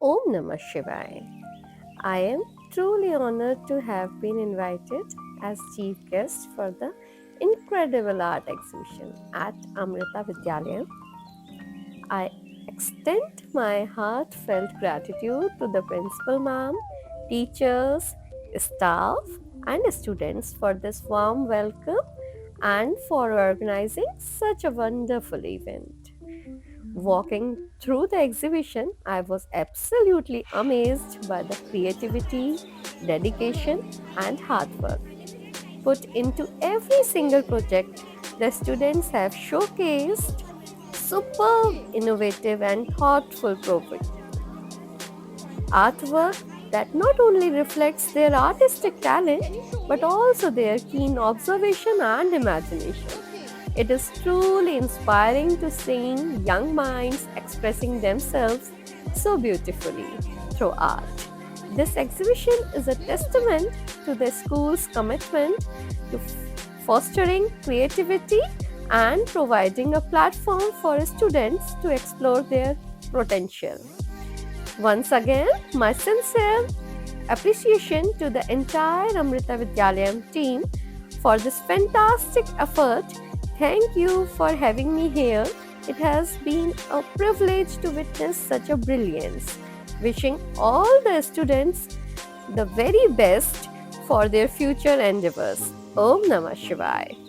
Om Namah Shivaya. I am truly honored to have been invited as chief guest for the incredible art exhibition at Amrita Vidyalayam. I extend my heartfelt gratitude to the principal ma'am, teachers, staff, and students for this warm welcome and for organizing such a wonderful event. Walking through the exhibition, I was absolutely amazed by the creativity, dedication, and hard work put into every single project. The students have showcased superb, innovative, and thoughtful artwork that not only reflects their artistic talent but also their keen observation and imagination. It is truly inspiring to see young minds expressing themselves so beautifully through art. This exhibition is a testament to the school's commitment to fostering creativity and providing a platform for students to explore their potential. Once again, my sincere appreciation to the entire Amrita Vidyalayam team for this fantastic effort. Thank you for having me here. It has been a privilege to witness such a brilliance. Wishing all the students the very best for their future endeavors. Om Namah Shivaya.